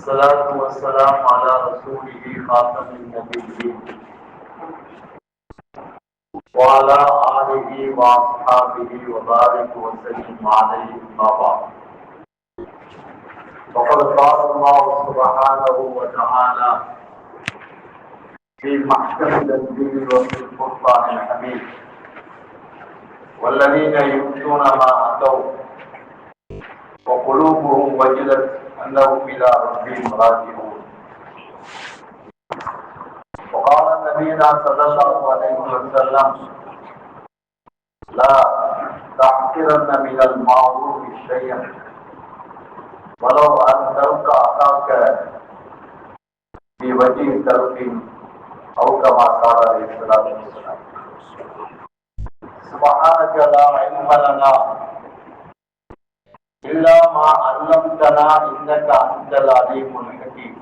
والصلاة والسلام على رسوله خاتم النبيين وعلى آله وأصحابه وبارك وسلم عليه ما بعد. فقد قال الله سبحانه وتعالى في محكم التنزيل وفي الفرقان الحميد: والذين يؤتون ما آتوا وقلوبهم وجلت أنهم إلى ربهم راجعون. وقال نبينا صلى الله عليه وسلم: لا تحقرن من المعروف شيئا ولو أن تلقى أخاك بوجه طلق أو كما قال عليه الصلاة والسلام. سبحانك لا علم لنا إلا ما علمتنا إنك أنت العليم الحكيم.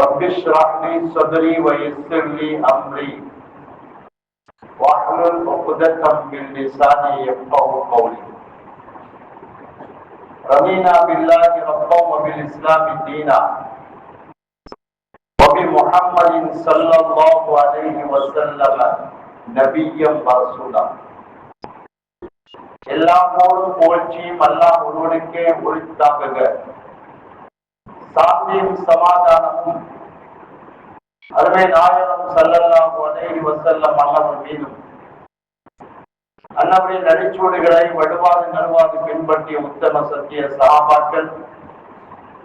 رب اشرح لي صدري ويسر لي أمري واحلل عقدة من لساني يفقهوا قولي. رضينا بالله ربا وبالإسلام دينا وبمحمد صلى الله عليه وسلم نبيا ورسولا. எல்லா போரும் புகழ்ச்சியும் அல்லாஹ் ஒருவனுக்கே உரித்தாகுக. சாந்தியும் சமாதானமும் அருமை நாயகம் ஸல்லல்லாஹு அலைஹி வஸல்லம் அன்னவர் மீதும் அன்னவருடைய நடிச்சுவடுகளை வடுவாது நடுவாது பின்பற்றிய உத்தம சத்திய சஹாபாக்கள்,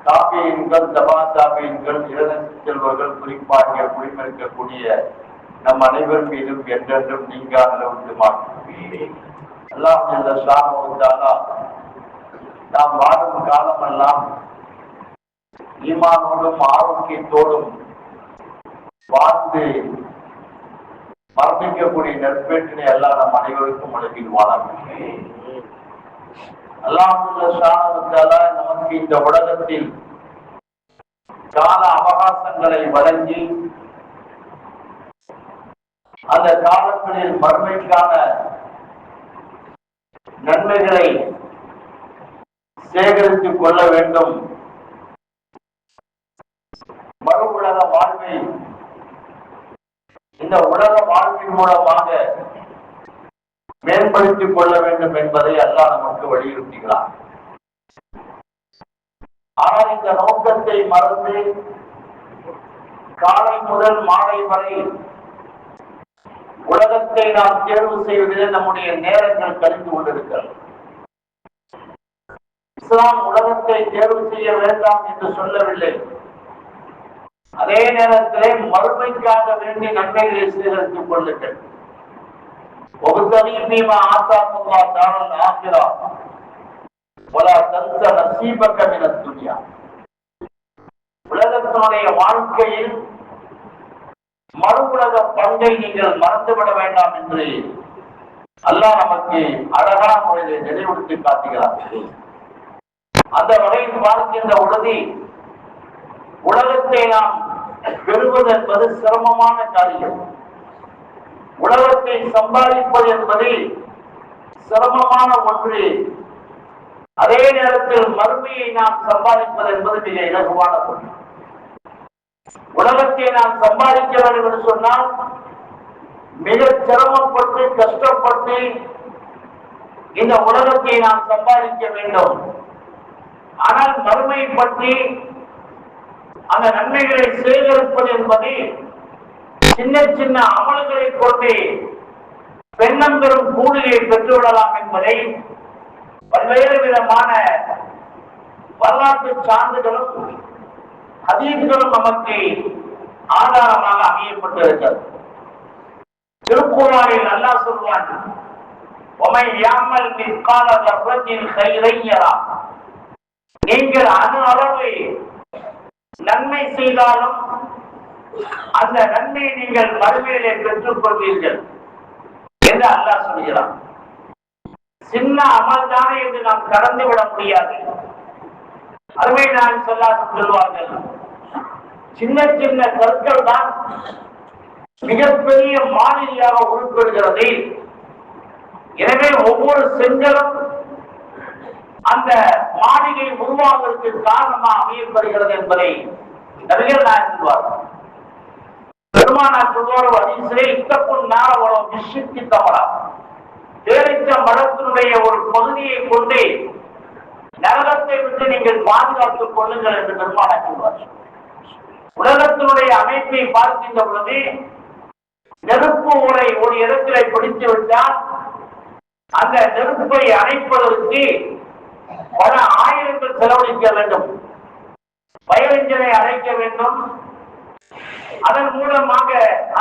தாபியீன்கள், தபா தாபியீன்கள், இளநிலை செல்வர்கள், குறிப்பாக குடிமறிக்கக்கூடிய நம் அனைவர் மீதும் என்றென்றும் நீங்காத அல்லாஹ் ஜல்ல ஷானஹு தஆலா நாம் வாழும் காலமெல்லாம் ஈமானோடும் ஆரோக்கியத்தோடும் வாழ்ந்து மரணிக்கக்கூடிய நற்பேற்றினை எல்லாம் நம் அனைவருக்கும் வழங்கிடுவானாக. அல்லாஹ் ஜல்ல ஷானஹு தஆலா நமக்கு இந்த உலகத்தில் கால அவகாசங்களை வழங்கி அந்த காலங்களில் மறுமைக்கான நன்மைகளை சேகரித்துக் கொள்ள வேண்டும், மறு உலக வாழ்வை இந்த உலக வாழ்வின் மூலமாக மேம்படுத்திக் கொள்ள வேண்டும் என்பதை அல்லாஹ் நமக்கு வலியுறுத்துகிறார். ஆனால் இந்த நோக்கத்தை மறந்து காலை முதல் மாலை வரை உலகத்தை நாம் தேர்வு செய்வதில் நம்முடைய நேரங்கள் கழிந்து கொண்டிருக்கிறது. இஸ்லாம் உலகத்தை தேர்வு செய்ய வேண்டாம் என்று சொல்லவில்லை. அதே நேரத்திலே மறுமைக்காக வேண்டிய நன்மைகளை சேகரித்துக் கொள்ளுங்கள். உலகத்தினுடைய வாழ்க்கையில் மறு உலக பங்கை நீங்கள் மறந்துவிட வேண்டாம் என்று அல்லாஹ் நமக்கு அழகான முறையில் நினைவுறுத்தி காட்டுகிறார். அந்த வகையில் பார்க்கின்ற உறுதி உலகத்தை நாம் பெறுவது என்பது சிரமமான காரியம். உலகத்தை சம்பாதிப்பது என்பது சிரமமான ஒன்று. அதே நேரத்தில் மறுமையை நாம் சம்பாதிப்பது என்பது மிக இலகுவான ஒன்று. உலகத்தை நாம் சம்பாதிக்க வேண்டும் என்று சொன்னால் மிக சிரமப்பட்டு கஷ்டப்பட்டு இந்த உலகத்தை நாம் சம்பாதிக்க வேண்டும். ஆனால் மறுமை பற்றி அந்த நன்மைகளை சேகரிப்பது என்பது சின்ன சின்ன அமல்களை கொண்டு பெண்ணம்பெரும் கூலியை பெற்றுவிடலாம் என்பதை பல்வேறு விதமான வரலாற்று சான்றுகளும் ஹதீஸ்களும் நமக்கு ஆதாரமாக அமையப்பட்டிருக்கிறது. திருக்குர்ஆனில் அல்லாஹ் சொல்வான்: "வமன் யஅமல் மிஸ்கால தர்ரத்தின் கைரன் யரா." நீங்கள் அணு அளவு நன்மை செய்தாலும் அந்த நன்மையை நீங்கள் மறுமையிலே பெற்றுக் கொள்வீர்கள் என்று அல்லாஹ் சொல்கிறான். சின்ன அமல் தானே என்று நாம் கடந்து விட முடியாது. அருமை நான் சொல்வார்கள், சின்ன சின்ன கற்கள் தான் மிகப்பெரிய மாளிகையாக உருப்பெறுகிறது. எனவே ஒவ்வொரு செங்கலும் அந்த மாளிகை உருவாவதற்கு காரணமாக அமையப்படுகிறது என்பதை நபிகள் நாயகம் சொல்வார்கள். பெருமானார் சொல்வார் ஹதீஸிலே, இத்தப்புன் நார வலவ் பிஷ்ஷிக்கி தமரா, பேரித்த மரத்தினுடைய ஒரு பகுதியை கொண்டு நரகத்தை விட்டு நீங்கள் பாதுகாத்துக் கொள்ளுங்கள் என்று பெருமானார் சொல்வார்கள். உலகத்தினுடைய அமைப்பை பார்க்கின்ற பொழுது நெருப்பு உரை ஒரு இடத்திலே பிடித்து விட்டால் அந்த நெருப்பை அணைப்பதற்கு பல ஆயிரங்கள் செலவழிக்க வேண்டும். பயரிஞ்சனை அணைக்க வேண்டும், அதன் மூலமாக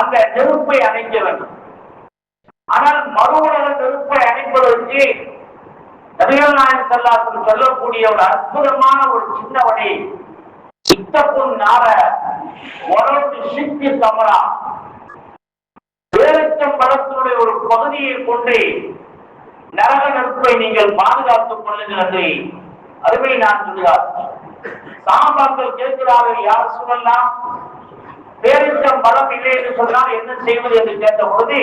அந்த நெருப்பை அணைக்க வேண்டும். ஆனால் மறு உலக நெருப்பை அணைப்பதற்கு நபிகள் நாயகம் ஸல்லல்லாஹு அலைஹி வஸல்லம் சொல்லக்கூடிய ஒரு அற்புதமான ஒரு சின்ன வழி, இத்தப்புன் நார வலவ் பிஷ்ஷிக்கி தமரா, பேரிச்சம் பழத்தினுடைய ஒரு பகுதியை கொண்டு நரக நெருப்பை நீங்கள் பாதுகாத்துக் கொள்ளுங்கள் என்று அருமை நான் சொல்கிறார். சஹாபாக்கள் கேட்கிறார்கள், யார் சொல்லலாம், பேரிச்சம் பழம் இல்லை என்று சொன்னால் என்ன செய்வது என்று கேட்ட பொழுது,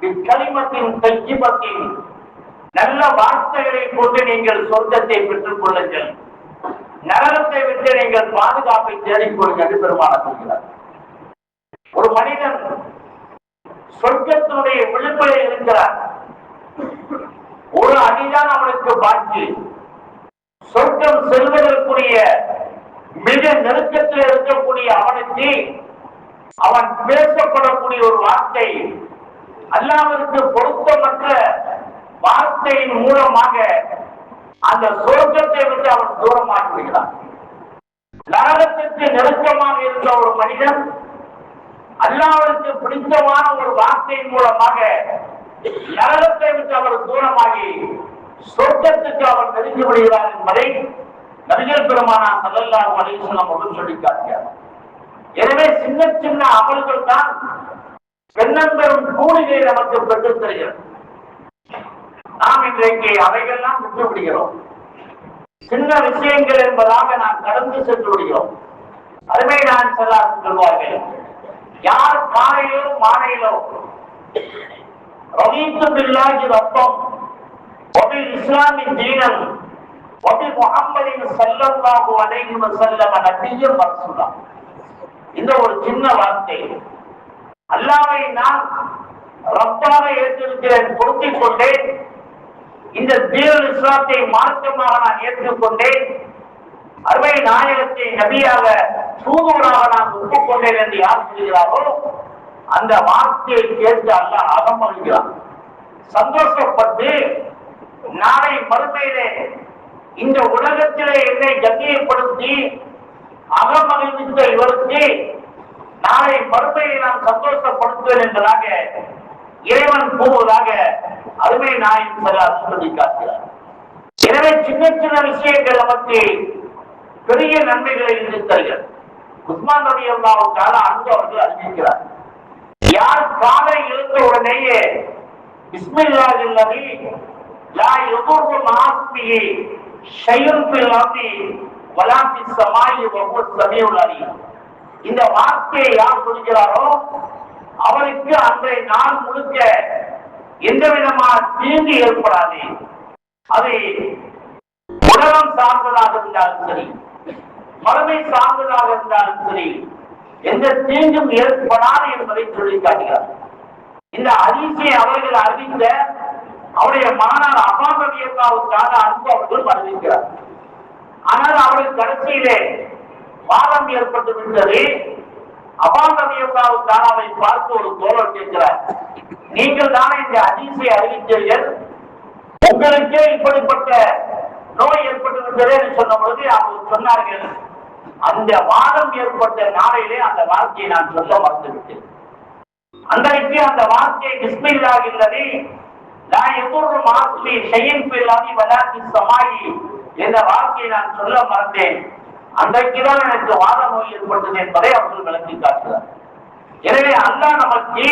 இக்கலிமத்தின் தஜ்ஜிபத்தின், நல்ல வார்த்தைகளை கொண்டு நீங்கள் சொர்க்கத்தை பெற்றுக் கொள்ளுங்கள், நரகத்தை விட்டு நீங்கள் பாதுகாப்பை தேடிக்கொள்ளுங்கள் என்று பெருமானார் சொல்கிறார். ஒரு மனிதன் சொர்க்கத்தினுடைய விளிம்பிலே இருக்கிறார், ஒரு அடிதான் அவனுக்கு பாக்கி. சொர்க்கம் செல்வதற்குரிய மிக நெருக்கத்தில் இருக்கக்கூடிய அவனுக்கு அவன் பேசப்படக்கூடிய ஒரு வார்த்தை அல்லாஹ்விற்கு பொருத்தமற்ற வார்த்தையின் மூலமாக அந்த சொர்க்கத்தை விட்டு அவன் தூரமாகி விடுகிறான். நரகத்திற்கு நெருக்கமாக இருந்த ஒரு மனிதன் அல்லாஹ்விற்கு பிடித்தமான ஒரு வார்த்தையின் மூலமாக நரகத்தை விட்டு அவர் தூரமாகி சொர்க்கத்துக்கு அவர் நெருங்கி விடுகிறார் என்பதை நபிகள் பெருமானார் ஸல்லல்லாஹு அலைஹி வஸல்லம் அவர்கள் சொல்லி காட்டினார். எனவே சின்ன சின்ன அமல்கள் தான் பெண்ணம்பெரும் கூலியை நமக்கு பெற்றுத் தருகிறது. நாம் இன்றைக்கு அவைகள்லாம் விட்டு விடுகிறோம். சின்ன விஷயங்கள் என்பதாக நாம் கடந்து சென்று விடுகிறோம். அருமை நான் சொல்வார்கள், யார் காலையிலோ மாலையிலோ ரதீத்து பில்லாஹி ரப்பம் வபில் இஸ்லாமி தீனன் வபி முஹம்மதின் ஸல்லல்லாஹு அலைஹி வஸல்லம் நபிய்யன் ரசூலா, இந்த ஒரு சின்ன வார்த்தை, அல்லாஹ்வை நான் ரப்பாக ஏற்றிருக்கிறேன், பொருத்திக் கொண்டேன், இந்த தீனுல் இஸ்லாத்தை மார்க்கமாக நான் ஏற்றுக்கொண்டேன், அருமை நாயகத்தை நபியாக தூதுவராக நான் ஒப்புக்கொண்டேன் என்று யார் சொல்கிறாரோ அந்த வார்த்தையை கேட்டு அல்லாஹ் அகமகிழ்கிறான், சந்தோஷப்பட்டு நாளை மறுமையிலே இந்த உலகத்திலே என்னை கண்ணியப்படுத்தி அகமகிழ்ந்த இவருக்கு நாளை மறுமையை நான் சந்தோஷப்படுத்துவேன் என்பதாக இறைவன் கூறுவதாக அருமை நாயகம் ஸல்லல்லாஹு சொல்லி காட்டுகிறார். எனவே சின்ன சின்ன விஷயங்கள் நமக்கு பெரிய நன்மைகளை தருகிறது. உஸ்மான் ரலியல்லாஹு தஆலா அன்ஹு அவர்கள் அறிவிக்கிறார், யார் காலை எழுந்த உடனேயே பிஸ்மில்லாஹில்லதி லா யதுர்ரு மஆஸ்மிஹி ஷைஉன் ஃபில் அர்தி வலா ஃபிஸ் ஸமாஇ வஹுவ ஸமீஉல் அலீம், இந்த வார்த்தையை யார் சொல்கிறாரோ அவருக்கு அன்றைய நாள் முழுக்க எந்த விதமான தீங்கு ஏற்படாது. அது உலகம் சார்ந்ததாக இருந்தாலும் சரி, மறுமை சார்ந்ததாக இருந்தாலும் சரி, எந்த தீங்கும் ஏற்படாது என்பதை சொல்லி காட்டுகிறார். இந்த ஹதீஸை அவர்கள் அறிவித்த அவருடைய மாணவர் அபான் ரலியல்லாஹு அன்ஹு அவர்கள் அறிவிக்கிறார். ஆனால் அவர்கள் கடைசியிலே வாதம் ஏற்பட்டு விட்டது. அபான் ரலியல்லாஹு தஆலாவை பார்த்து ஒரு தோழர் கேட்கிறார், நீங்கள் தானே இந்த ஹதீஸை அறிவித்தீர்கள், உங்களுக்கே இப்படிப்பட்ட நோய் ஏற்பட்டு விட்டது என்று சொன்ன பொழுது அவர்கள் சொன்னார்கள், அந்த வாதம் ஏற்பட்ட நாளையிலே அந்த வார்த்தையை நான் சொல்ல மறந்துவிட்டேன். அன்றைக்கு அந்த வார்த்தையை பிஸ்மில்லாஹில்லதி லா யதுர்ரு மஆஸ்மி ஷைஇன் ஃபில் அர்தி வலா ஃபிஸ் ஸமாஇ என்ற வார்த்தையை நான் சொல்ல மறந்தேன். அன்றைக்குதான் எனக்கு வாத நோய் ஏற்பட்டது என்பதை அவர்கள் விளக்கி காட்டுகிறார். எனவே அல்லாஹ் நமக்கு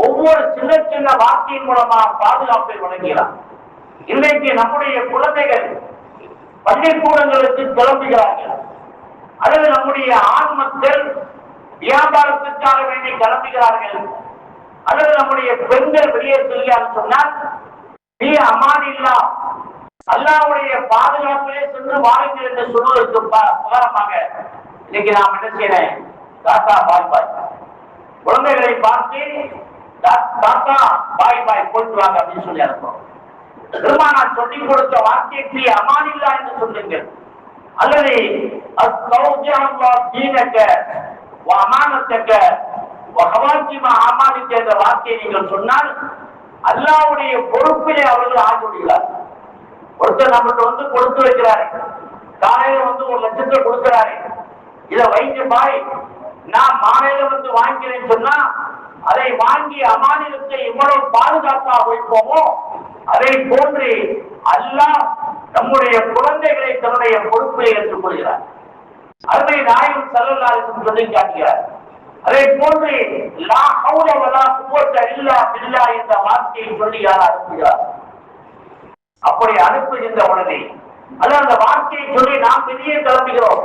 ஒவ்வொரு சின்ன சின்ன வார்த்தையின் மூலமாக பாதுகாப்பை வழங்குகிறார். இன்றைக்கு நம்முடைய குழந்தைகள் பள்ளிக்கூடங்களுக்கு கிளம்புகிறார்கள், அல்லது நம்முடைய ஆண் மக்கள் வியாபாரத்திற்காக வேண்டி கிளம்புகிறார்கள், அல்லது நம்முடைய பெண்கள் வெளியே செல்கிறார்கள் சொன்னால் அமானில்லா அல்லாஹ்வுடைய பாதுகாப்பிலே சென்று வாருங்கள் என்று சொல்வதற்கு பகரமாக இன்னைக்கு நாம் என்ன செய்யறேன்? தாத்தா பாய் பாய், குழந்தைகளை பார்த்து தாத்தா பாய் பாய் போயிட்டு வாங்க அப்படின்னு சொல்லி அனுப்புறோம். பெருமானார் சொல்லிக் கொடுத்த வார்த்தைக்கு அமானில்லா என்று சொல்லுங்கள், அல்லது என்ற வார்த்தையை நீங்கள் சொன்னால் அல்லாஹ்வுடைய பொறுப்பிலே அவர்கள் ஆகிவிடுகிறார். ஒருத்தர் நம்மகிட்ட வந்து கொடுத்து வைக்கிறாரு, காலையில வந்து 1 லட்சத்தை கொடுக்கிறாரு, இதை வைங்க பாய், நான் மாலையில வந்து வாங்கிறேன்னு சொன்னா அதை வாங்கி அமானிதத்தை எவ்வளவு பாதுகாப்பா வைப்போமோ அதை போன்று அல்லாஹ் நம்முடைய குழந்தைகளை தன்னுடைய பொறுப்பை ஏற்றுக் கொள்கிறார். அருமை நாயகம் ஸல்லல்லாஹு அலைஹி வஸல்லம் சொல்லி காட்டுகிறார். அதை போன்று லா ஹவுல வலா குவத்த இல்லா பில்லாஹ் என்ற வார்த்தையை சொல்லி யார் அனுப்புகிறார்? அப்படி அனுப்புகின்ற உடனே அல்ல அந்த வார்த்தையை சொல்லி நாம் வெளியே கிளம்புகிறோம்.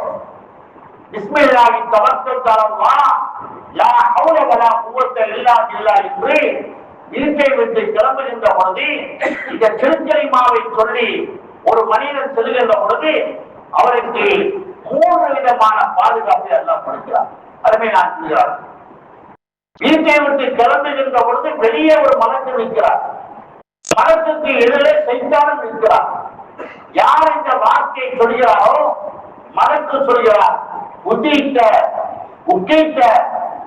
பிஸ்மில்லாஹி தவக்கல்து அலல்லாஹ் லா ஹவுல வலா குவத்த இல்லா பில்லாஹ் என்று இருக்கை விட்டு கிளம்புகின்ற பொழுது இந்த திருக்கலிமாவை சொல்லி ஒரு மனிதன் செல்கின்ற பொழுது அவருக்கு 3 விதமான பாதுகாப்பை அல்லாஹ் கொடுக்கிறார். அருமை நான் சொல்கிறார், இருக்கை விட்டு கிளம்புகின்ற பொழுது வெளியே ஒரு மலக்கு நிற்கிறார், மலத்துக்கு எதிரே சைத்தானும் நிற்கிறார். யார் இந்த வார்த்தையை சொல்கிறாரோ மலக்கு சொல்கிறார் உத்தீத்த உக்கைத்த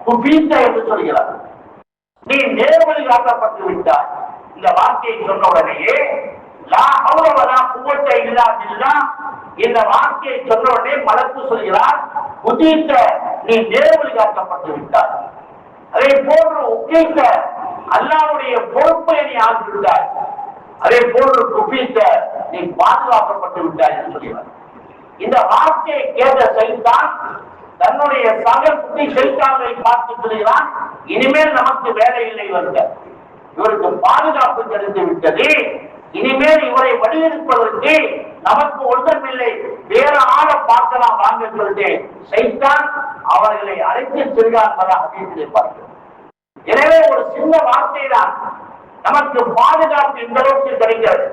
குபீத்த என்று சொல்கிறார், நீ நேர்வழி காட்டப்பட்டு விட்டாய். இந்த வார்த்தையை சொன்ன உடனேயே லா ஹவுல வலா குவத்த இல்லா பில்லாஹ் இந்த வார்த்தையை சொன்ன உடனே மலக்கு சொல்கிறார் உத்தீத்த நீ நேர்வழி காட்டப்பட்டு விட்டாய். அதே போன்று உக்கைத்த அல்லாஹ்வுடைய பொறுப்பை நீ ஆகிவிட்டாய். அதே போன்று குபீத்த நீ பாதுகாக்கப்பட்டு விட்டாய் என்று சொல்கிறார். இந்த வார்த்தையை கேட்ட சைத்தான் தன்னுடைய சக குட்டி சைத்தான்களை பார்த்து சொல்கிறான், இனிமேல் நமக்கு வேலை இல்லை, இவருக்கு பாதுகாப்பு கிடைத்து விட்டது, இனிமேல் இவரை வழியெடுப்பதற்கு நமக்கு ஒன்றுமில்லை, வேற ஆளை பார்க்கலாம் வாங்க சொல்லிட்டு சைத்தான் அவர்களை அழைத்து செல்கிறான். பார்க்கிறோம். எனவே ஒரு சின்ன வார்த்தை தான் நமக்கு பாதுகாப்பு இந்த அளவுக்கு கிடைக்கிறது.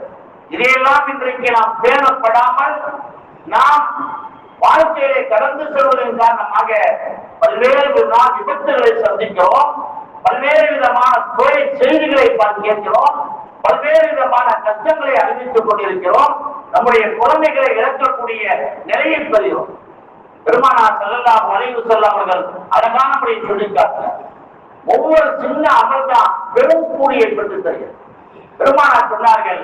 இதையெல்லாம் இன்றைக்கு நாம் பேணப்படாமல் நாம் வாழ்க்கையை கடந்து செல்வதன் காரணமாக பல்வேறு விபத்துகளை சந்திக்கிறோம், பல்வேறு விதமான துறை செய்திகளை கேட்கிறோம், பல்வேறு விதமான கஷ்டங்களை அறிவித்துக் கொண்டிருக்கிறோம், நம்முடைய குழந்தைகளை இழக்கக்கூடிய நிலையை பெறுகிறோம். பெருமானார் ஸல்லல்லாஹு அலைஹி வஸல்லம் அவர்கள் அழகான முறையை சொல்லி காட்டினார். ஒவ்வொரு சின்ன அமல் தான் பெரும் கூலியை பெற்று தருகிறது. பெருமானார் சொன்னார்கள்,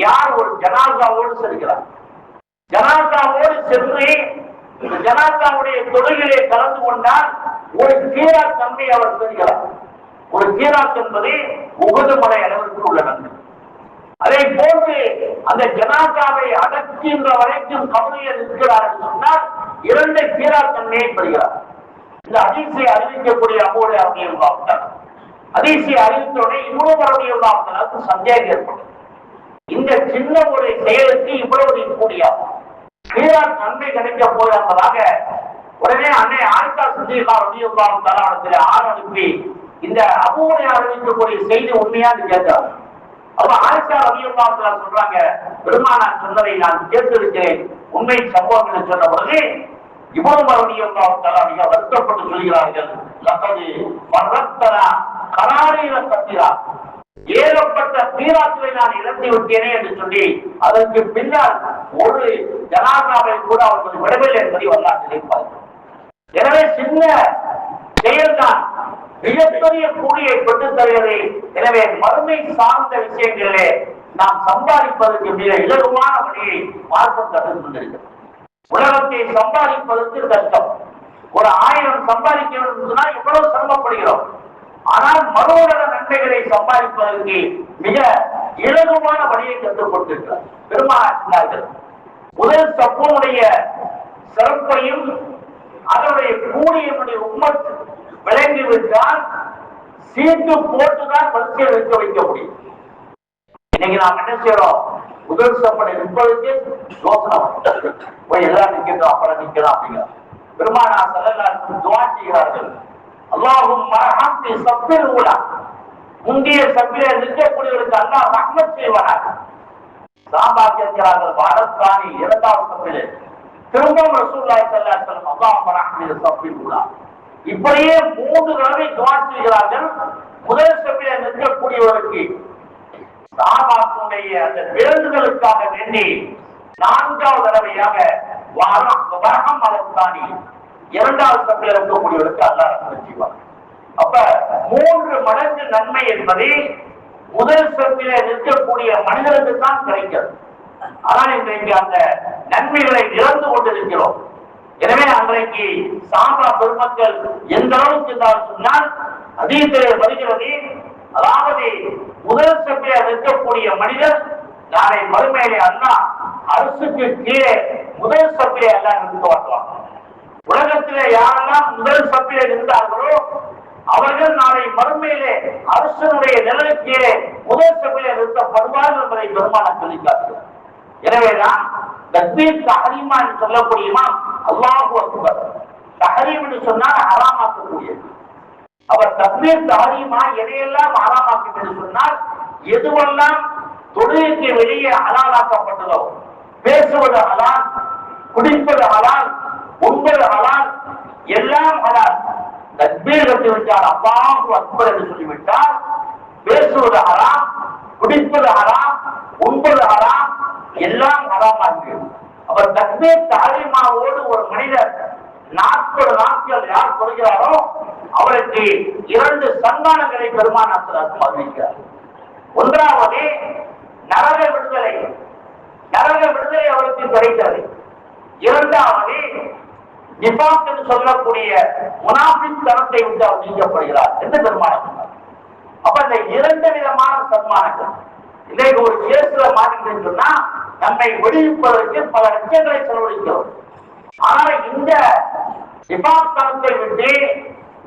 யார் ஒரு ஜனாசாவோடு செல்கிறார், ஜனாசாவோடு சென்று ஜனாசாவுடைய தொழுகையிலே கலந்து கொண்டால் ஒரு கீராத் நன்மை அவர் பெறுகிறார். ஒரு கீராத் என்பது உஹது மலை அளவிற்கு உள்ள நன்மை. அதை போன்று அந்த ஜனாசாவை அடக்கின்ற வரைக்கும் கபரில் இருக்கிறார் என்று சொன்னால் 2 கீராத் நன்மையை பெறுகிறார். இந்த ஹதீஸை அறிவிக்கக்கூடிய அபூஹுரைரா ரலியல்லாஹு அன்ஹு ஹதீஸை அறிவித்தோடனே இப்னு ரலியல்லாஹு அன்ஹுக்கு சந்தேகம் ஏற்பட்டது. இந்த சின்ன ஒரு செயலுக்கு இவ்வளவு கூடியாகும் கீராத் நன்மை கிடைக்க போவதாக உடனே அன்னை ஆயிஷா சித்திகா ரலியல்லாஹு தஆலா ஆள் அனுப்பி இந்த அபூஹுரைரா அறிவிக்கக்கூடிய செய்தி உண்மையான்னு கேட்டார். அப்ப ஆயிஷா ரலியல்லாஹு தஆலா சொல்றாங்க, பெருமானார் சொன்னதை நான் கேட்டிருக்கிறேன், உண்மை சம்பவம் என்று சொன்ன பொழுது இப்னு ரலியல்லாஹு தஆலா மிக வருத்தப்பட்டு சொல்கிறார்கள், லகது ஃபரத்தனா கராரீர கத்திரா, ஏகப்பட்ட பீராக்களை நான் இழந்து விட்டேனே என்று சொல்லி அதற்கு பின்னால் ஒரு ஜனாசாவை கூட அவர்கள் விடவில்லை என்பதை வரலாற்றிலே பார்க்கிறோம். எனவே சின்ன செயல்தான் மிகப்பெரிய கூலியை பெற்றுத் தருகிறது. எனவே மறுமை சார்ந்த விஷயங்களிலே நாம் சம்பாதிப்பதற்கு மிக இலகுவான வழியை மார்க்கம் கற்றுக் கொண்டிருக்கிறது. உலகத்தை சம்பாதிப்பதற்கு கஷ்டம். ஒரு 1000 சம்பாதிக்க வேண்டும் சொன்னால் எவ்வளவு சிரமப்படுகிறோம். ஆனால் மறுவலக நன்மைகளை சம்பாதிப்பதற்கு மிக இலகுவான வழியை கற்றுக் கொடுத்திருக்கிறார். பெருமானார் முதல் சப்புடைய சிறப்பையும் அதனுடைய கூலியினுடைய உம்மத் விளங்கிவிட்டால் சீட்டு போட்டுதான் வரிசையை வைக்க முடியும். இன்னைக்கு நாம் என்ன செய்யறோம், முதல் சப்பனை நிற்பதற்கு யோசனை போய் எல்லாம் நிற்கணும், அப்புறம் நிற்கலாம் அப்படிங்கிற பெருமானார் ஸல்லல்லாஹு அலைஹி வஸல்லம் துஆ செய்கிறார்கள், அல்லாஹும்ம ரஹ்மத்தி ஸஃபில் ஊலா, முந்தைய சப்பிலே நிற்கக்கூடியவருக்கு அல்லாஹ் ரஹ்மத் செய்வானாக. சாபா கேட்கிறார்கள் வாரத்தானி இரண்டாவது சபையிலே திரும்பவும் ரசூலுல்லாஹி ஸல்லல்லாஹு அலைஹி வஸல்லம் அல்லாஹ் ரஹ்மத்துல் சஃபியுல்லா இப்படியே 3 தடவை துஆ செய்கிறார்கள். முதல் சபையிலே நிற்கக்கூடியவருக்கு சாபாக்களுடைய அந்த வேண்டுதலுக்காக வேண்டி 4வது தடவையாக வரஹம் அலத்தானி இரண்டாவது சபையில் இருக்கக்கூடியவருக்கு அல்லாஹ் ரஹ்மத் செய்வார். அப்ப 3 மடங்கு நன்மை என்பது முதல் சபையிலே நிற்கக்கூடிய மனிதருக்கு தான் கிடைக்கிறது. ஆனால் இன்றைக்கு அந்த நன்மைகளை இழந்து கொண்டிருக்கிறோம். எனவே அன்றைக்கு சாபா பெருமக்கள் எந்த அளவுக்கு என்றால் சொன்னால் ஹதீஸிலே வருகிறது, அதாவது முதல் சபையிலே நிற்கக்கூடிய மனிதர் நாளை மறுமையிலே அல்லாஹ் அரசுக்கு கீழே முதல் சபையிலே அல்லாஹ் நிறுத்துவார்கள். உலகத்திலே யாரெல்லாம் முதல் சபையிலே நின்றார்களோ அவர்கள் நாளை மறுமையிலே அரசனுடைய நிழலுக்கு முதல் சபையிலே நிறுத்தப்படுவார்கள் என்பதை பெருமானார் சொல்லிக்காட்டுகிறார். எனவேதான் தக்பீர் தஹரீமா என்று சொல்லக்கூடியமா அல்லாஹு அக்பர் தஹரீம் என்று சொன்னால் ஹராமாக்கக்கூடியது. அவர் தக்பீர் தஹரீமா எதையெல்லாம் ஹராமாக்கும் என்று சொன்னால் எதுவெல்லாம் தொழுகைக்கு வெளியே ஹலாலாக்கப்பட்டதோ, பேசுவது ஹலால், குடிப்பது ஹலால், உண்பது ஹலால், எல்லாம் ஹலால். தக்பீர் கட்டிவிட்டால் அல்லாஹு அக்பர் என்று சொல்லிவிட்டால் பேசுவது ஹராம், குடிப்பது ஹராம், உண்பது ஹராம், எல்லாம் ஹராமாகிறது. அவர் தக்பீர் தஹரீமாவோடு ஒரு மனிதர் 40 நாட்கள் யார் சொல்கிறாரோ அவருக்கு 2 சன்மானங்களை பெருமானார் அறிவிக்கிறார். ஒன்றாவது நரக விடுதலை, நரக விடுதலை அவருக்கு கிடைக்கிறது. இரண்டாவது நிஃபாக் என்று சொல்லக்கூடிய முனாஃபிக் தனத்தை விட்டு அவர் நீக்கப்படுகிறார் என்று பெருமானார் சொன்னார். அப்ப இந்த 2 விதமான சன்மானங்கள் இன்னைக்கு ஒரு கேஸ்ல மாட்டிக்கிட்டு சொன்னா நம்மை விடுவிப்பதற்கு பல லட்சங்களை செலவழிக்கிறோம். ஆனால் இந்த நிஃபாக் தனத்தை விட்டு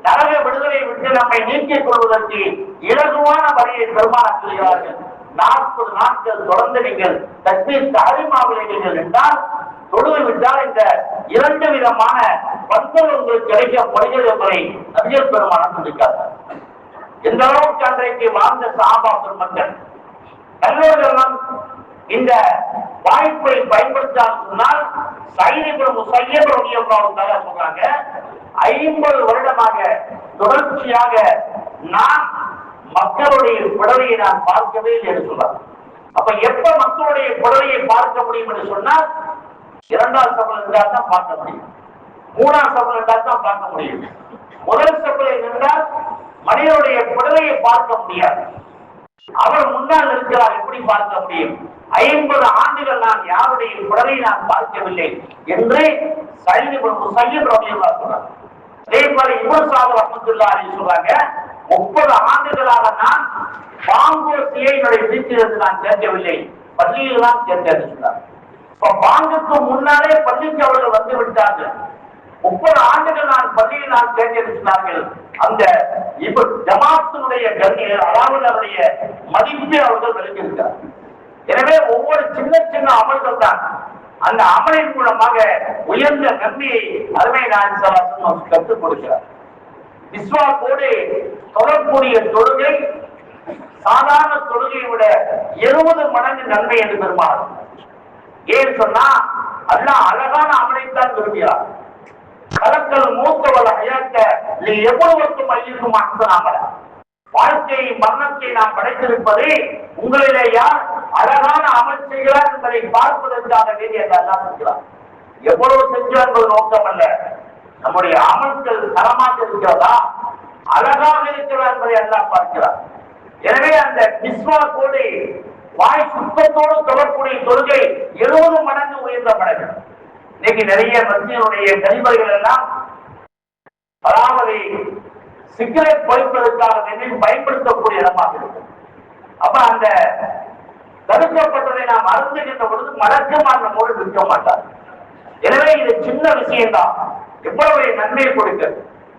நரக விடுதலை விட்டு நம்மை நீக்கிக் கொள்வதற்கு இலகுவான வழியை பெருமானார் சொல்கிறார்கள். 40 நாட்கள் தொடர்ந்து நீங்கள் தக்பீர் தஹரீமாவிலே நீங்கள் என்றால் தொழுது விட்டால் இந்த 2 விதமான பண்புகள் உங்களுக்கு கிடைக்கப்படுகிறது என்பதை நபிகள் பெருமானார் சொல்லிக்காட்டார். எந்த அளவுக்கு அன்றைக்கு வாழ்ந்த சஹாபா பெருமக்கள் நல்லவர்கள் இந்த வாய்ப்பை பயன்படுத்தால் சொன்னால் சயீத் இப்னு முஸய்யிப் ரலியல்லாஹு தஆலா சொல்றாங்க, 50 வருடமாக தொடர்ச்சியாக நான் மக்களுடைய புடவையை நான் பார்க்கவே இல்லை என்று சொல்றாங்க. அப்ப எப்ப மக்களுடைய புடவையை பார்க்க முடியும் என்று சொன்னால் 2வது சபையில் இருந்தால் தான் பார்க்க முடியும், 3வது சபையில் இருந்தால் தான் பார்க்க முடியும். முதல் சபையில் இருந்தால் மனிதனுடைய புடவையை பார்க்க முடியாது. அவர் முன்னால் இருக்கிறார், எப்படி பார்க்க முடியும்? 50 ஆண்டுகள் நான் யாருடைய புடவையை நான் பார்க்கவில்லை என்று சயீத் இப்னு முஸய்யிப் ரலியல்லாஹு சொல்றாங்க. அதே போல இப்னு ஸஅத் ரஹ்மத்துல்லாஹி அலைஹி சொல்றாங்க, 30 ஆண்டுகளாக நான் பாங்கோசியை என்னுடைய வீட்டிலிருந்து நான் கேட்கவில்லை, பள்ளியில் தான் கேட்டேன் சொன்னார். இப்ப பாங்குக்கு முன்னாலே பள்ளிக்கு அவர்கள் வந்து விட்டார்கள். 30 ஆண்டுகள் நான் பள்ளியில் நான் கேட்டேன் சொன்னார்கள். அந்த இப்ப ஜமாத்தினுடைய கண்ணியர் அதாவது அவருடைய மதிப்பை அவர்கள் விளக்கியிருக்கிறார். எனவே ஒவ்வொரு சின்ன சின்ன அமல்கள் தான் அந்த அமலின் மூலமாக உயர்ந்த நன்மையை அருமை நாயகம் கற்றுக் கொடுக்கிறார். விஸ்வாக்கோடு தொடர்புடைய தொழுகை சாதாரண தொழுகையை விட 70 மடங்கு நன்மை என்று பெருமாள். ஏன் சொன்னா அல்லாஹ் அழகான அமலைத்தான் விரும்புகிறார். கலக்கல் மூத்தவள் அயக்க நீ எவ்வளவுக்கும் ஐயுக்கும் அம்சனாமல வாழ்க்கையை மரணத்தை நாம் படைத்திருப்பது உங்களிலே யார் அழகான அமல் செய்கிறார் என்பதை பார்ப்பதற்காக வேண்டிய அல்லாஹ் சொல்கிறார். எவ்வளவு செஞ்சோம் என்பது நோக்கம் அல்ல, நம்முடைய அமல்கள் தரமாக இருக்கிறதா, அழகாக இருக்கிறதா என்பதை அல்லாஹ் பார்க்கிறார். எனவே அந்த மிஸ்வாக்கோடு வாய் சுத்தத்தோடு தொடர்புடைய தொழுகை 70 மடங்கு உயர்ந்த மடங்கு. இன்னைக்கு நிறைய மத்தியனுடைய கழிவறைகள் எல்லாம் அதாவது சிகரெட் பழிப்பதற்காக பயன்படுத்தக்கூடிய இடமாக இருக்கு. அப்ப அந்த தடுக்கப்பட்டதை நாம் அருந்துகின்ற பொழுது மலக்கமான நம்மோடு நிற்க மாட்டார். எனவே இது சின்ன விஷயம்தான், எவ்வளவு நன்மையை கொடுக்க.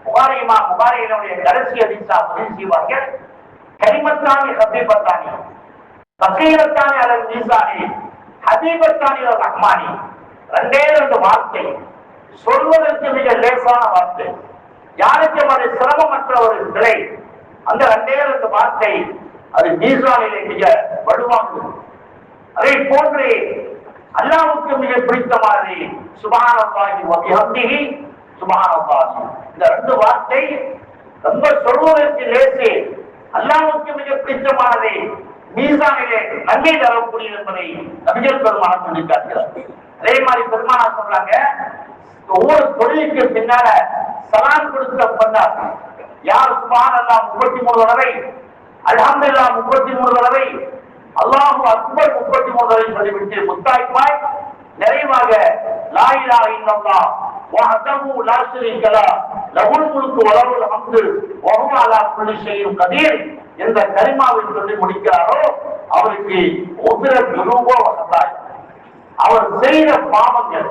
புகாரியினுடைய கடைசி அதிசா பதிவு செய்வார்கள், கரிமத்தானி ஹபீபத்தானி பக்கீரத்தானி அலல் மீசானி ஹபீபத்தானி அல் ரஹ்மானி. 2 வார்த்தை சொல்வதற்கு மிக லேசான வார்த்தை, யாருக்கும் அது சிரமமற்ற ஒரு நிலை. அந்த 2 வார்த்தை அது மீசானிலே மிக வலுவானது. அதை போன்று அல்லாஹ்வுக்கு மிக பிடித்தமானது சுப்ஹானல்லாஹி வ பிஹம்திஹி சுப்ஹானல்லாஹி. இந்த ரெண்டு வார்த்தை ரொம்ப சொல்வதற்கு லேசே, அல்லாஹ்வுக்கு மிக பிடித்தமானது மீசானிலே நன்மை தரக்கூடியது என்பதை நபிகள் பெருமானார் சொல்லி காட்டுகிறார். அதே மாதிரி பெருமானார் சொல்றாங்க, ஒவ்வொரு தொழிலுக்கு பின்னால சலாம் கொடுத்த பண்ணார் யார் சுப்ஹானல்லாஹ் 33 தடவை, அல்ஹம்துலில்லாஹ் 33 தடவை, அல்லாஹு அக்பர் 33 தடவை சொல்லிவிட்டு முத்தாய்ப்பாய் நிறைவாக லா இலாஹ இல்லல்லாஹ் வஹ்தஹு லா ஷரீக லஹு லஹுல் முல்கு வ லஹுல் ஹம்து வ ஹுவ அலா குல்லி ஷைஇன் கதீர் என்ற கலிமாவை சொல்லி முடிக்கிறாரோ அவருக்கு உபிரத் துனூபோ வஹதாய், அவர் செய்த பாவங்கள்,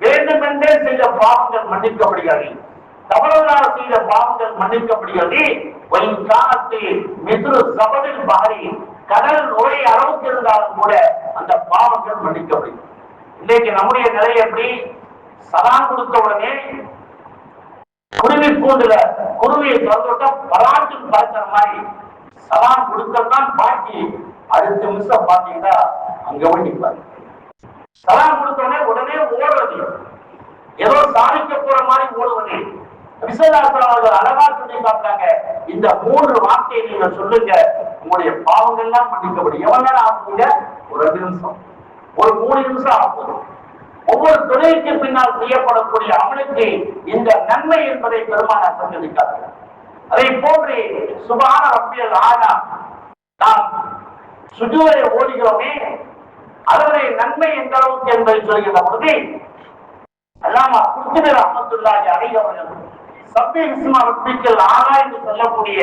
வேண்டுமென்றே செய்த பாவங்கள் மன்னிக்கப்படுகிறது, தவறுதலாக செய்த பாவங்கள் மன்னிக்கப்படுகிறது. கடல் நுரை அளவுக்கு இருந்தாலும் கூட அந்த பாவங்கள் மன்னிக்கப்படுகிறது. இன்றைக்கு நம்முடைய நிலை எப்படி? சலாம் கொடுத்த உடனே குருவி கூண்டுல குருவியை திறந்துவிட்டா பலாண்டு பார்க்கிற மாதிரி சலாம் கொடுத்ததான் பாக்கி. அடுத்த நிமிஷம் பாத்தீங்கன்னா அங்க போய் நிற்பாரு. சலாம் கொடுத்தோடனே உடனே ஓடுறது, ஏதோ சாதிக்க போற மாதிரி ஓடுவது. விசேஷாசனர்கள் அழகா சொல்லி காட்டுறாங்க, இந்த 3 வார்த்தையை நீங்க சொல்லுங்க, உங்களுடைய பாவங்கள் எல்லாம் மன்னிக்கப்படும். எவ்வளவு நேரம் ஆகுங்க? ஒரு 2 நிமிஷம், ஒரு 3 நிமிஷம் ஆகும். ஒவ்வொரு துறைக்கு பின்னால் செய்யப்படக்கூடிய அமலுக்கு இந்த நன்மை என்பதை பெருமானார் சொல்லி காட்டுகிறார். அதை போன்று சுப்ஹான ரப்பியல் ஆலா நாம் சுஜூதை ஓடுகிறோமே, அதனுடைய நன்மை எந்த அளவுக்கு என்பதை சொல்கிற பொழுது அல்லாமா குர்துபி ரஹ்மத்துல்லாஹி அலைஹி அவர்கள் சப்பி இஸ்மா ரப்பிக்கல் ஆலா என்று சொல்லக்கூடிய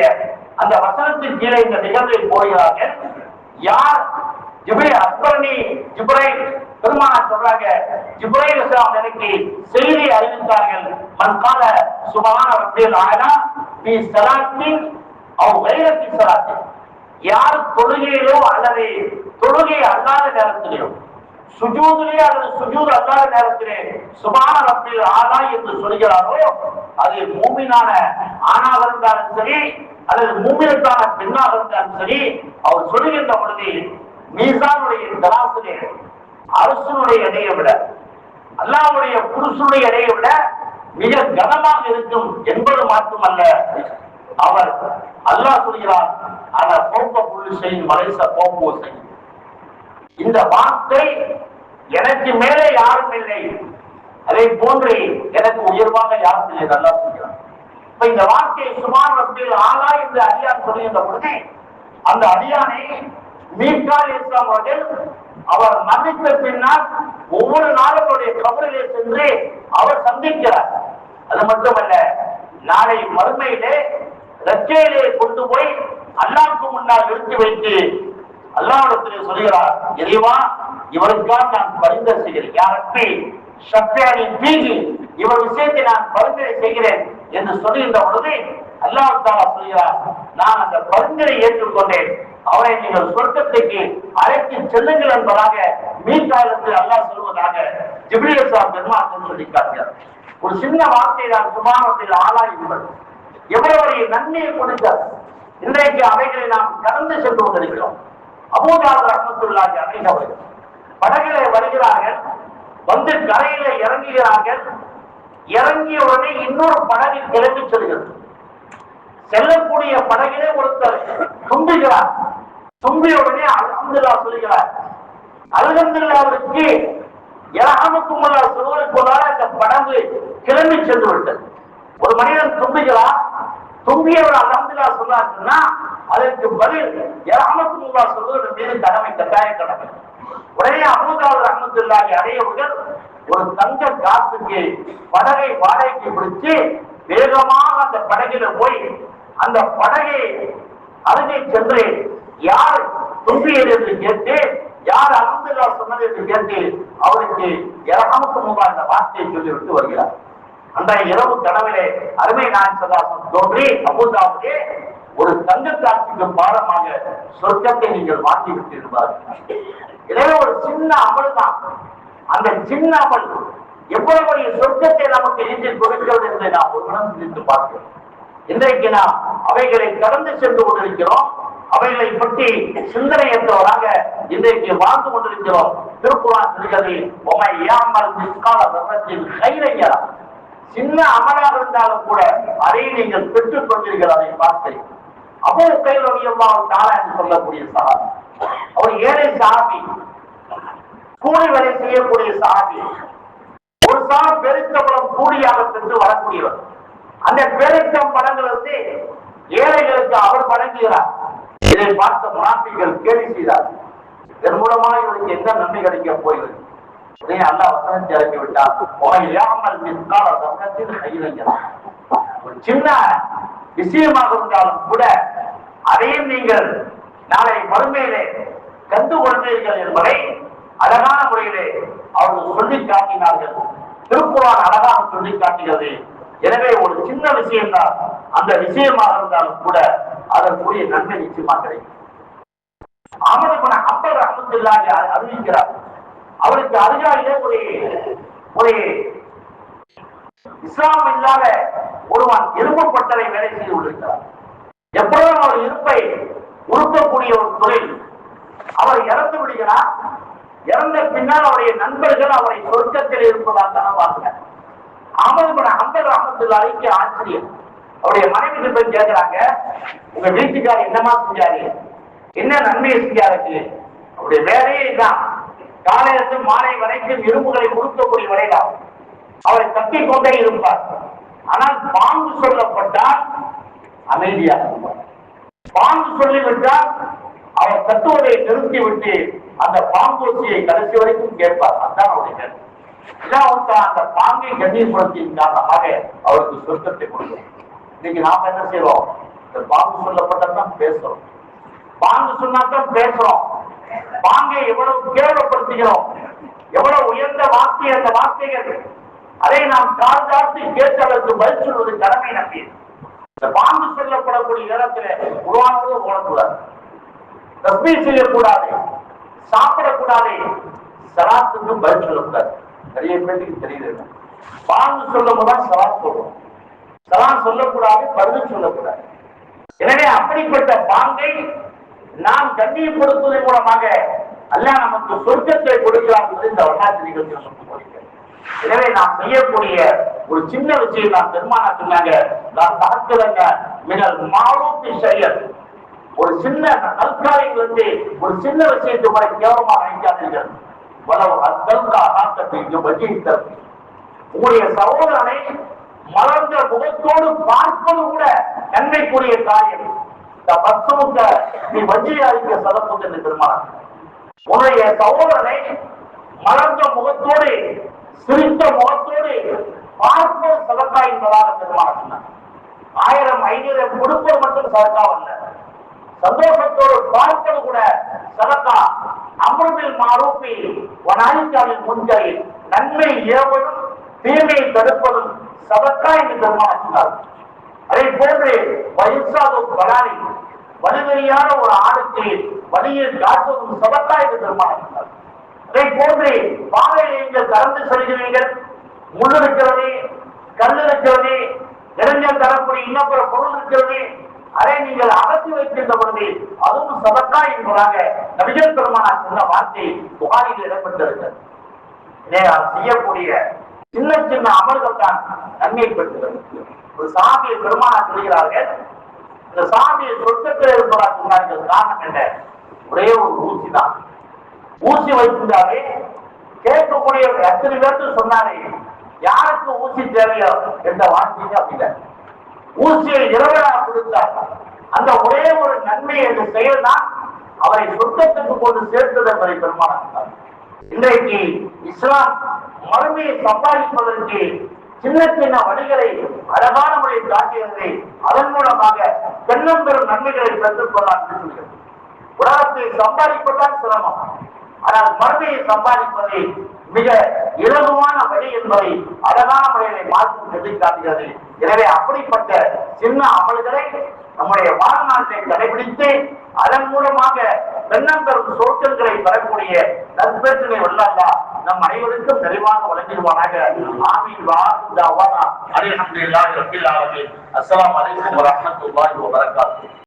அந்த வசனத்தின் கீழே இந்த நிகழ்வை போகிறார்கள். யார் ஜிப்ரீல் அக்பர்னி ஜிப்ரைல் பெருமானார் சொல்றாங்க, ஜிப்ரைல் இஸ்லாம் எனக்கு செய்தி அறிவித்தார்கள், மன் கால சுப்ஹான ரப்பியல் ஆலா பி ஸலாத்தின் அவ் கைரத்தி ஸலாத்தின், யார் தொழுகையிலோ அல்லது தொழுகை அல்லாத நேரத்திலோ, சுஜூதிலே அல்லது சுஜூத் அல்லாத நேரத்திலே சுப்ஹான ரப்பில் ஆலா என்று சொல்கிறாரோ, அது மூமினான ஆணாக இருந்தாலும் சரி அல்லது மூமினத்தான பெண்ணாக இருந்தாலும் சரி, அவர் சொல்லுகின்ற பொழுது மீசானுடைய தராசிலே அரசனுடைய எடையை விட அல்லாஹ்வுடைய புருஷனுடைய எடையை விட மிக கனமாக இருக்கும் என்பது மட்டுமல்ல, அவர் அல்லாஹ் சொல்கிறார், அந்த போக்க புள்ளி செய்யும் மலேச போக்குவ செய்யும். இந்த வார்த்தை எனக்கு மேலே யாரும் இல்லை, அதை போன்று எனக்கு உயர்வாக யாரும் இல்லை, நல்லா சொல்கிறார். இப்ப இந்த வார்த்தையை சுப்ஹான ரப்பில் ஆலா என்று அடியான் சொல்லுகின்ற பொழுது அந்த அடியானை மீகாயில் இஸ்லாம் அவர்கள் அவர் மன்னித்த பின்னால் ஒவ்வொரு நாளும் அவருடைய கபரிலே சென்று அவர் சந்திக்கிறார். அது மட்டுமல்ல, நாளை மறுமையிலே ரக்கையிலே கொண்டு போய் அல்லாஹ்வுக்கு முன்னால் நிறுத்தி வைத்து அல்லாஹ்விடத்திலே சொல்கிறார், இறைவா இவருக்காக நான் பரிந்துரை செய்கிறேன், யாருக்கு ஷஃபியானி பீகி, இவர் விஷயத்தை நான் பரிந்துரை செய்கிறேன் என்று சொல்லுகின்ற பொழுது அல்லாஹ் தஆலா சொல்கிறார், நான் அந்த பரிந்துரை ஏற்றுக்கொண்டேன், அவரை நீங்கள் சொர்க்கத்துக்கு அழைத்து செல்லுங்கள் என்பதாக மீகாயிலுக்கு அல்லாஹ் சொல்வதாக ஜிப்ரீல் இஸ்லாம் பெருமாள் சொல்லி காட்டுகிறார். ஒரு சின்ன வார்த்தை தான் சுப்ஹான ரப்பில் ஆலா என்பது எவ்வளவு நன்மையை கொடுத்தார். இன்றைக்கு அவைகளை நாம் கடந்து சென்று கொண்டிருக்கிறோம். அபூதார் ரஹ்மத்துல்லாஹி அலைஹி அவர்கள் படகிலே வருகிறார்கள், வந்து கரையில இறங்குகிறார்கள். இறங்கிய உடனே இன்னொரு படகு கிளம்பி செல்கிறது. செல்லக்கூடிய படகிலே ஒருத்தர் தும்புகிறார். தும்பிய உடனே அல்ஹம்துலில்லாஹ் சொல்கிறார். அல்ஹம்துலில்லாஹ் அவருக்கு யர்ஹமுக்குமுல்லாஹ் சொல்வதற்கு போதால அந்த படகு கிளம்பி சென்று விட்டது. ஒரு மனிதன் தும்புகிறார், தும்பியவர் அல்ஹம்துலில்லாஹ் சொன்னார்னா அதற்கு பதில் யர்ஹமுக்குமுல்லாஹ் சொல்வது மீது கடமை, கட்டாய கடமை. உடனே அபூதார் ரஹ்மத்துல்லாஹி அலைஹி அவர்கள் ஒரு தங்க காசுக்கு படகை வாடகைக்கு பிடிச்சு வேகமாக அந்த படகில போய் அந்த படகை அருகே சென்று யார் தும்பியது என்று கேட்டு, யார் அல்ஹம்துலில்லாஹ் சொன்னது என்று கேட்டு அவருக்கு யர்ஹமுக்குமுல்லாஹ் என்ற வார்த்தையை சொல்லிவிட்டு வருகிறார். அந்த இரவு கனவிலே அருமை நாயகம் ஸல்லல்லாஹு அலைஹி வஸல்லம் தோன்றி அபூதாவுக்கு ஒரு தங்க காசுக்கு பாடமாக சொர்க்கத்தை நீங்கள் மாற்றி விட்டிருப்பார்கள். எனவே ஒரு சின்ன அமல் தான். அந்த சின்ன அமல் எவ்வளவு சொர்க்கத்தை நமக்கு ஈட்டி கொடுக்கிறது என்று நாம் ஒரு மனம் சிந்தித்து பார்க்கிறோம். இன்றைக்கு நாம் அவைகளை கடந்து சென்று கொண்டிருக்கிறோம். அவைகளை பற்றி சிந்தனையற்றவராக இன்றைக்கு வாழ்ந்து கொண்டிருக்கிறோம். திருக்குர்ஆன் சொல்கிறது, உமை யாமல் மிஸ்கால தர்ரத்தின் கைரையா, சின்ன அமலாக இருந்தாலும் கூட அதை நீங்கள் பெற்றுக் கொண்டீர்கள். அதை பார்த்து அபூ கைல் ரலியல்லாஹு தஆலா என்று சொல்லக்கூடிய சஹாபி, அவர் ஏழை சஹாபி, கூலி வேலை செய்யக்கூடிய சஹாபி. ஒரு சார் பெருக்கம்பலம் கூலியாக சென்று வரக்கூடியவர். அந்த பெருக்கம்பலங்களுக்கு ஏழைகளுக்கு அவர் வழங்குகிறார். இதை பார்த்த முனாஃபிகள் கேலி செய்தார். இதன் மூலமாக இவருக்கு என்ன நன்மை கிடைக்க போகிறது? அல்லாஹ் வசனத்தை இறக்கி விட்டார், ஒரு சின்ன விஷயமாக இருந்தாலும் கூட அதையும் நீங்கள் நாளை மறுமையிலே கண்டு கொள்வீர்கள் என்பதை அழகான முறையிலே அவர்கள் சொல்லி காட்டினார்கள். திருக்குர்ஆன் அழகாக சொல்லி காட்டுகிறது. எனவே ஒரு சின்ன விஷயம்தான், அந்த விஷயமாக இருந்தாலும் கூட அதற்குரிய நன்மை நிச்சயமா கிடைக்கும். அஹ்மது இப்னு ஹம்பல் ரஹ்மத்துல்லாஹி அலைஹி அறிவிக்கிறார், அவருக்கு அருகாமையிலே ஒரு இஸ்லாம் இல்லாத ஒருவன் இரும்பு பட்டறை வேலை செய்து கொண்டிருக்கிறார். எப்பொழுதும் அவர் இருப்பை உருக்கக்கூடிய ஒரு தொழில். அவர் இறந்து விடுகிறார். இறந்த பின்னால் அவருடைய நண்பர்கள் அவரை சொர்க்கத்தில் இருப்பதாக கனவாங்க. அஹ்மது இப்னு ஹம்பல் ரஹ்மத்துல்லாஹிக்கு ஆச்சரியம். அவருடைய மனைவி போய் கேட்கிறாங்க, உங்க வீட்டுக்காரர் என்னமா செஞ்சாரு, என்ன நன்மையை செஞ்சாருக்கு? அவருடைய வேலையே தான், காலையிலிருந்து மாலை வரைக்கும் இரும்புகளை உருக்கக்கூடிய வேலைதான். அவரை தட்டி கொண்டே இருப்பார். ஆனால் பாங்கு சொல்லப்பட்டால் அமைதியாக இருப்பார். பாங்கு சொல்லிவிட்டால் அவர் தத்துவதை நிறுத்திவிட்டு அந்த பாங்கோசியை கடைசி வரைக்கும் கேட்பார். அதுதான் அவருடைய வேலை. அந்த பாங்கை கண்ணியப்படுத்தியின் காரணமாக அவருக்கு சொர்க்கத்தை கொடுக்கும். இன்னைக்கு நாம என்ன செய்யறோம்? இந்த பாங்கு சொல்லப்பட்டதான் பேசுறோம். பாங்கு சொன்னாதான் பேசுறோம். பாங்கை எவ்வளவு கேவலப்படுத்துகிறோம், எவ்வளவு உயர்ந்த வார்த்தை அந்த வார்த்தைகள். அதை நாம் கால் தாழ்த்தி கேட்டு அதற்கு பதில் சொல்வது கடமை நம்பி. இந்த பாங்கு சொல்லப்படக்கூடிய நேரத்தில் உருவானது ஓடக்கூடாது, தஸ்பீஹ் செய்யக்கூடாது, சாப்பிடக்கூடாது, சலாத்துக்கு பதில் சொல்லக்கூடாது. நிறைய பேருக்கு தெரியுது, பாங்கு சொல்லும் போது சலாத் சொல்றோம், சலாம் சொல்லக்கூடாது, பதில் சொல்லக்கூடாது. எனவே அப்படிப்பட்ட பாங்கை நாம் கண்ணியப்படுத்துவதன் மூலமாக அல்லாஹ் நமக்கு சொர்க்கத்தை கொடுக்கலாம் என்பது இந்த வரலாற்று நிகழ்ச்சி நமக்கு போகிறது. எனவே நாம் செய்யக்கூடிய ஒரு சின்ன விஷயம் நாம் பெருமானா சொன்னாங்க, நான் தாக்குறங்க மினல் மாரூஃபி ஷைஅன், ஒரு சின்ன நல்காரியங்கள் வந்து ஒரு சின்ன விஷயத்தை மாதிரி கேவலமாக நினைக்காதீர்கள். வலவு அத்தல்கா ஆக்கத்தை வஜீத்தல், உங்களுடைய சகோதரனை மலர்ந்த முகத்தோடு பார்ப்பது கூட நன்மைக்குரிய காரியம். நீ வஞ்சியாரிக்க சதப்புக்கு என்று பெருமானார். உன்னுடைய சகோதரனை மலர்ந்த முகத்தோடு சிரித்த முகத்தோடு பார்ப்பது சதக்கா என்பதாக பெருமானார். 1000 500 கொடுப்பது மட்டும் சதக்கா அல்ல, சந்தோஷத்தோடு பார்ப்பது கூட சதக்கா. அம்ருபில் மாரூஃபி வநஹ்யில் முன்கரில், நன்மை ஏவலும் தீமையை தடுப்பதும் சதக்கா என்று பெருமானார். அதை போன்று வயசாது பலாரி, வலுவெறியான ஒரு ஆணுக்கு வழியில் காட்டுவதும் சதக்கா என்று பெருமானார். அதை போன்று பாதையை நீங்கள் கடந்து செல்கிறீர்கள், முள் இருக்கிறது, கல் இருக்கிறது, நெருஞ்சல் தரக்கூடிய இன்னொரு பொருள் இருக்கிறது, அதை நீங்கள் அகற்றி வைக்கின்ற பொழுது அதுவும் சதக்கா என்பதாக நபிகள் பெருமானார் சொன்ன வார்த்தை புகாரில் இடம்பெற்றிருக்கிறது. செய்யக்கூடிய சின்ன சின்ன அமல்கள் தான் நன்மை பெறுகிறது. ஒரு சாமியை பெருமானார் சொல்கிறார்கள், இந்த சாமியை சொர்க்கத்தில் இருப்பதாக சொன்னார்கள். காரணம் என்ன? ஒரே ஒரு ஊசி தான். ஊசி வைத்திருந்தாலே கேட்கக்கூடிய எத்தனை பேருக்கு சொன்னாலே யாருக்கு ஊசி தேவையோ என்ற வார்த்தைங்க அப்படின்னா ஊசியை இரவலாக கொடுத்தார். அந்த ஒரே ஒரு நன்மை என்ற செயல் தான் அவரை சொர்க்கத்துக்கு கொண்டு சேர்த்தது என்பதை பெருமானார். இன்றைக்கு இஸ்லாம் மறுமையை சம்பாதிப்பதற்கு சின்ன சின்ன வழிகளை அழகான முறையில் காட்டுகிறது. அதன் மூலமாக பெண்ணும் பெரும் நன்மைகளை பெற்றுக் கொள்ளலாம் என்று சொல்கிறது. உலகத்தை சம்பாதிப்பதுதான் சிரமம், ஆனால் மறுமையை சம்பாதிப்பதை மிக இலகுவான வழி என்பதை அழகான முறைகளை மாற்றி சொல்லி காட்டுகிறது. எனவே அப்படிப்பட்ட சின்ன அமல்களை நம்முடைய வாழ்நாட்டை கடைபிடித்து அதன் மூலமாக பெண்ணம் பெறும் சொர்க்கங்களை பெறக்கூடிய நற்பேற்றினை வல்லல்லா நம் அனைவருக்கும் நிறைவாக வழங்கிடுவானாக. ஆமீன். அஸ்ஸலாமு அலைக்கும் வரஹ்மத்துல்லாஹி வபரகாத்துஹு.